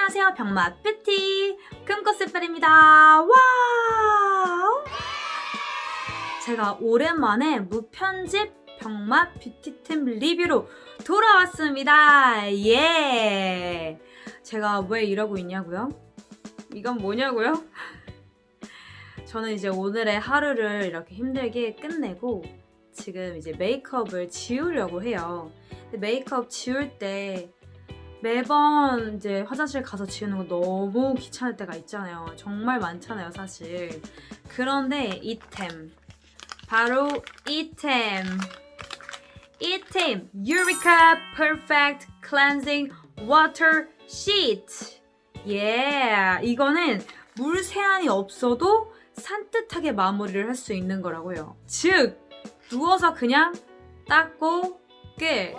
안녕하세요. 병맛 뷰티 금꽃슬펠입니다. 와우! 제가 오랜만에 무편집 병맛 뷰티템 리뷰로 돌아왔습니다. 예! 제가 왜 이러고 있냐고요? 이건 뭐냐고요? 저는 이제 오늘의 하루를 이렇게 힘들게 끝내고 지금 이제 메이크업을 지우려고 해요. 근데 메이크업 지울 때 매번 이제 화장실 가서 지우는 거 너무 귀찮을 때가 있잖아요. 정말 많잖아요, 사실. 그런데 이템. 바로 이템. Eureka Perfect Cleansing Water Sheet. 이거는 물 세안이 없어도 산뜻하게 마무리를 할 수 있는 거라고요. 즉, 누워서 그냥 닦고 끝.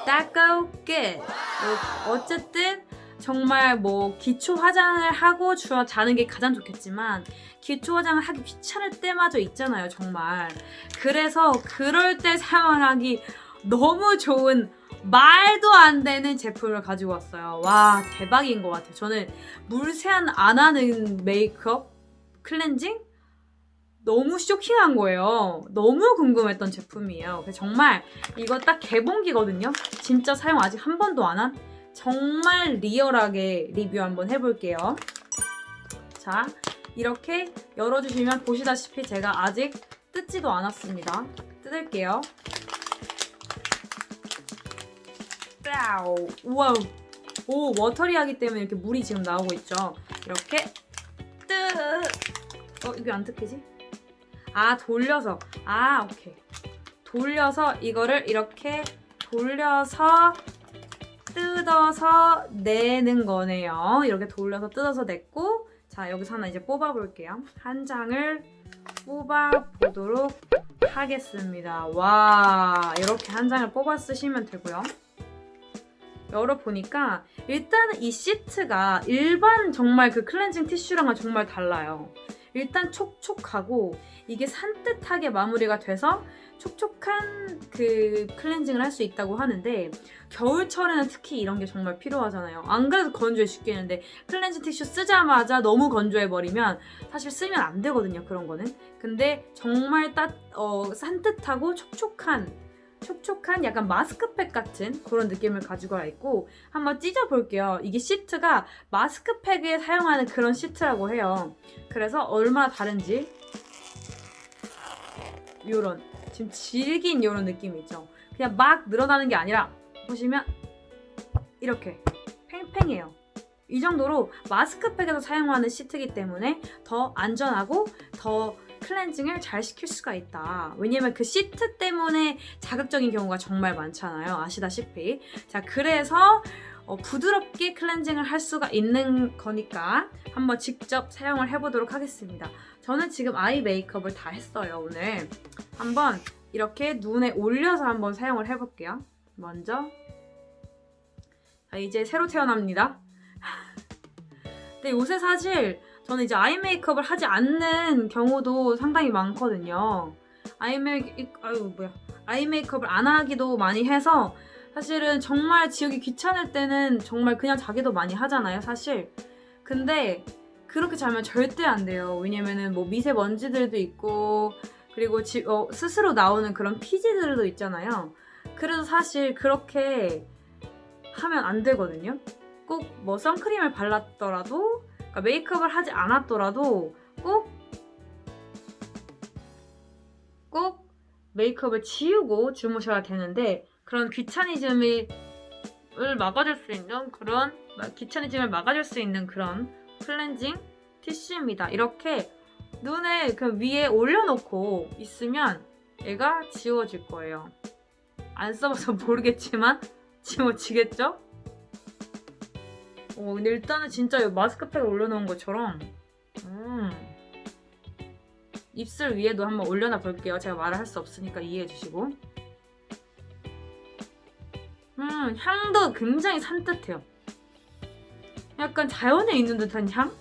닦고 끝. 어쨌든 정말 기초 화장을 하고 자는 게 가장 좋겠지만 기초 화장을 하기 귀찮을 때마저 있잖아요, 정말. 그래서 그럴 때 사용하기 너무 좋은 말도 안 되는 제품을 가지고 왔어요. 와, 대박인 것 같아요. 저는 물 세안 안 하는 메이크업 클렌징? 너무 쇼킹한 거예요. 너무 궁금했던 제품이에요. 정말 이거 딱 개봉기거든요. 진짜 사용 아직 한 번도 안 한 정말 리얼하게 리뷰 한번 해볼게요. 자, 이렇게 열어주시면 보시다시피 제가 아직 뜯지도 않았습니다. 뜯을게요. 우와, 오, 워터리하기 때문에 이렇게 물이 지금 나오고 있죠. 이렇게 이게 안 뜯기지? 돌려서. 오케이. 돌려서 이거를 이렇게 돌려서 뜯어서 내는 거네요. 이렇게 돌려서 뜯어서 냈고, 자, 여기서 하나 이제 뽑아볼게요. 한 장을 뽑아보도록 하겠습니다. 와, 이렇게 한 장을 뽑아 쓰시면 되고요. 열어보니까 일단은 이 시트가 일반 정말 그 클렌징 티슈랑은 정말 달라요. 일단 촉촉하고 이게 산뜻하게 마무리가 돼서 촉촉한 그 클렌징을 할 수 있다고 하는데 겨울철에는 특히 이런 게 정말 필요하잖아요. 안 그래도 건조해 죽겠는데 클렌징 티슈 쓰자마자 너무 건조해버리면 사실 쓰면 안 되거든요, 그런 거는. 근데 정말 산뜻하고 촉촉한 약간 마스크팩 같은 그런 느낌을 가지고 와 있고, 한번 찢어볼게요. 이게 시트가 마스크팩에 사용하는 그런 시트라고 해요. 그래서 얼마나 다른지 요런 지금 질긴 요런 느낌이 있죠. 그냥 막 늘어나는 게 아니라 보시면 이렇게 팽팽해요. 이 정도로 마스크팩에서 사용하는 시트이기 때문에 더 안전하고 더 클렌징을 잘 시킬 수가 있다. 왜냐면 그 시트 때문에 자극적인 경우가 정말 많잖아요. 아시다시피. 자, 그래서 부드럽게 클렌징을 할 수가 있는 거니까 한번 직접 사용을 해보도록 하겠습니다. 저는 지금 아이 메이크업을 다 했어요, 오늘. 한번 이렇게 눈에 올려서 한번 사용을 해볼게요. 먼저. 자, 이제 새로 태어납니다. 근데 요새 사실 저는 이제 아이 메이크업을 하지 않는 경우도 상당히 많거든요. 아이 메이크업을 안 하기도 많이 해서 사실은 정말 지우기 귀찮을 때는 정말 그냥 자기도 많이 하잖아요, 사실. 근데 그렇게 자면 절대 안 돼요. 왜냐면은 미세먼지들도 있고 그리고 스스로 나오는 그런 피지들도 있잖아요. 그래서 사실 그렇게 하면 안 되거든요. 꼭 선크림을 발랐더라도, 그러니까 메이크업을 하지 않았더라도 꼭 메이크업을 지우고 주무셔야 되는데, 그런 귀차니즘을 막아줄 수 있는 그런 클렌징 티슈입니다. 이렇게 눈에 그 위에 올려놓고 있으면 얘가 지워질 거예요. 안 써봐서 모르겠지만 지워지겠죠? 근데 일단은 진짜 마스크팩을 올려놓은 것처럼 입술 위에도 한번 올려놔 볼게요. 제가 말을 할 수 없으니까 이해해주시고. 향도 굉장히 산뜻해요. 약간 자연에 있는 듯한 향?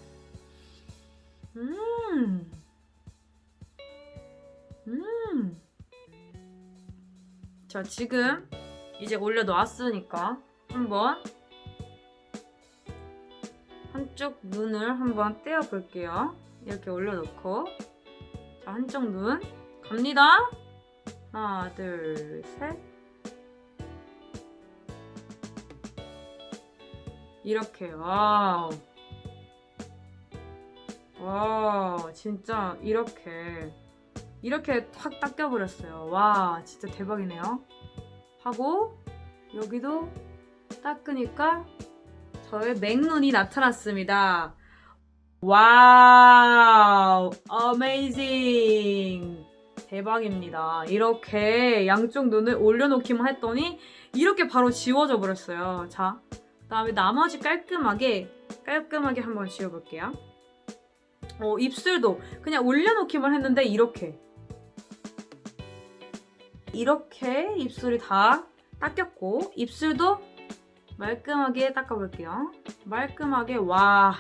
자, 지금 이제 올려놓았으니까 한번 한쪽 눈을 한번 떼어볼게요. 이렇게 올려놓고 자, 한쪽 눈 갑니다. 하나, 둘, 셋. 이렇게 와우. 와, 진짜 이렇게 탁 닦여버렸어요. 와, 진짜 대박이네요. 하고 여기도 닦으니까 저의 맹눈이 나타났습니다. 와우, 어메이징. 대박입니다. 이렇게 양쪽 눈을 올려놓기만 했더니 이렇게 바로 지워져 버렸어요. 자, 그다음에 나머지 깔끔하게 한번 지워볼게요. 입술도 그냥 올려놓기만 했는데 이렇게 입술이 다 닦였고 입술도 말끔하게 닦아볼게요. 말끔하게. 와,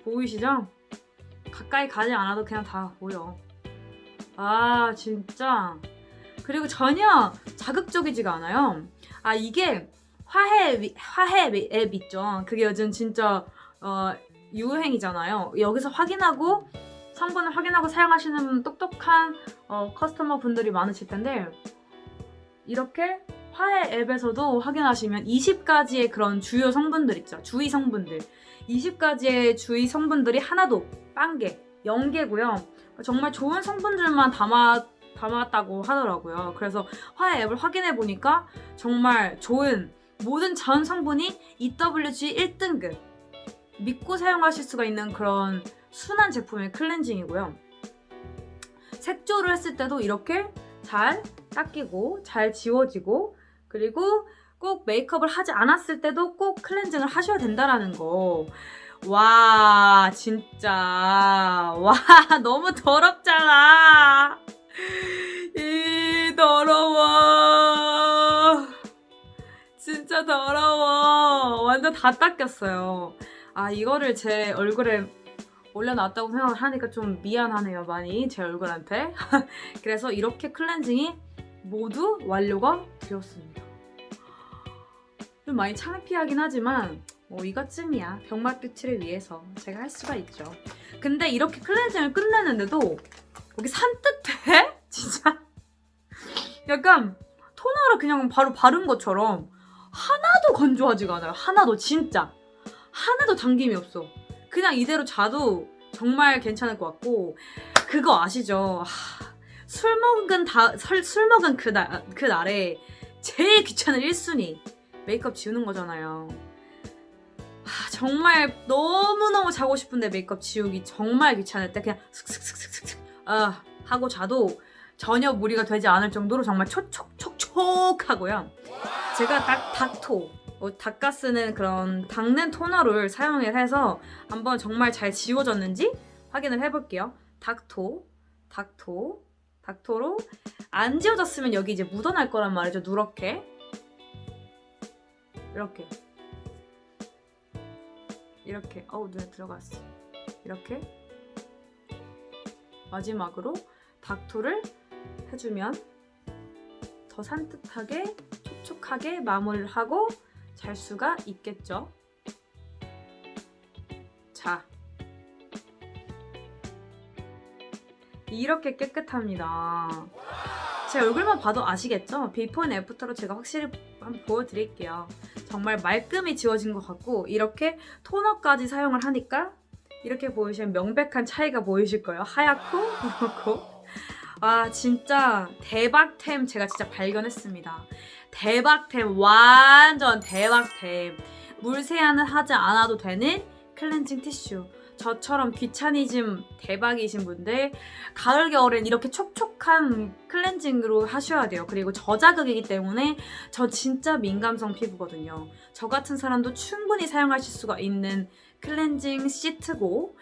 보이시죠? 가까이 가지 않아도 그냥 다 보여. 아, 진짜. 그리고 전혀 자극적이지가 않아요. 아, 이게 화해 앱 있죠. 그게 요즘 진짜 유행이잖아요. 여기서 확인하고 성분을 확인하고 사용하시는 똑똑한 커스터머 분들이 많으실 텐데 이렇게 화해 앱에서도 확인하시면 20가지의 그런 주요 성분들 있죠. 주의 성분들. 20가지의 주의 성분들이 하나도 빵개, 0개고요. 정말 좋은 성분들만 담았다고 하더라고요. 그래서 화해 앱을 확인해 보니까 정말 좋은 모든 전 성분이 EWG 1등급. 믿고 사용하실 수가 있는 그런 순한 제품의 클렌징이고요. 색조를 했을 때도 이렇게 잘 닦이고 잘 지워지고 그리고 꼭 메이크업을 하지 않았을 때도 꼭 클렌징을 하셔야 된다라는 거. 와, 진짜. 와, 너무 더럽잖아. 더러워. 진짜 더러워. 완전 다 닦였어요. 아, 이거를 제 얼굴에 올려놨다고 생각을 하니까 좀 미안하네요, 많이 제 얼굴한테. 그래서 이렇게 클렌징이 모두 완료가 되었습니다. 좀 많이 창피하긴 하지만 이것쯤이야. 병맛 뷰티를 위해서 제가 할 수가 있죠. 근데 이렇게 클렌징을 끝내는데도 여기 산뜻해? 진짜 약간 토너를 그냥 바로 바른 것처럼 하나도 건조하지가 않아요. 하나도, 진짜 하나도 당김이 없어. 그냥 이대로 자도 정말 괜찮을 것 같고. 그거 아시죠? 술 먹은 그날에 제일 귀찮은 1순위 메이크업 지우는 거잖아요. 정말 너무너무 자고 싶은데 메이크업 지우기 정말 귀찮을 때 그냥 슥슥슥슥슥 하고 자도 전혀 무리가 되지 않을 정도로 정말 촉촉촉촉하고요. 제가 딱 닥토 닦아 쓰는 그런 닦는 토너를 사용해서 한번 정말 잘 지워졌는지 확인을 해볼게요. 닥토로 안 지워졌으면 여기 이제 묻어날 거란 말이죠. 누렇게 이렇게 눈에 들어갔어. 이렇게 마지막으로 닥토를 해주면 더 산뜻하게 촉촉하게 마무리를 하고 잘 수가 있겠죠. 자, 이렇게 깨끗합니다. 제 얼굴만 봐도 아시겠죠? 비포 앤 애프터로 제가 확실히 한번 보여드릴게요. 정말 말끔히 지워진 것 같고 이렇게 토너까지 사용을 하니까 이렇게 보이시면 명백한 차이가 보이실 거예요. 하얗고 그렇고. 아, 진짜 대박템 제가 진짜 발견했습니다. 대박템, 완전 대박템. 물 세안을 하지 않아도 되는 클렌징 티슈. 저처럼 귀차니즘 대박이신 분들 가을 겨울엔 이렇게 촉촉한 클렌징으로 하셔야 돼요. 그리고 저자극이기 때문에 저 진짜 민감성 피부거든요. 저 같은 사람도 충분히 사용하실 수가 있는 클렌징 시트고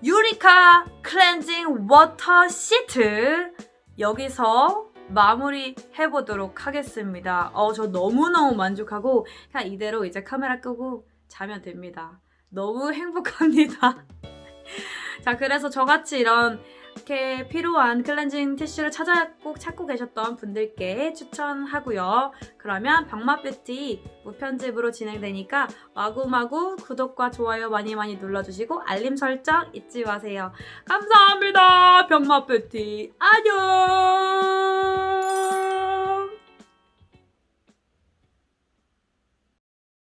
유리카 클렌징 워터 시트 여기서 마무리 해보도록 하겠습니다. 저 너무너무 만족하고 그냥 이대로 이제 카메라 끄고 자면 됩니다. 너무 행복합니다. 자, 그래서 저같이 이런 이렇게 필요한 클렌징 티슈를 꼭 찾고 계셨던 분들께 추천하고요. 그러면 병맛뷰티 무편집으로 진행되니까 마구마구 구독과 좋아요 많이 눌러주시고 알림 설정 잊지 마세요. 감사합니다. 병맛뷰티 안녕.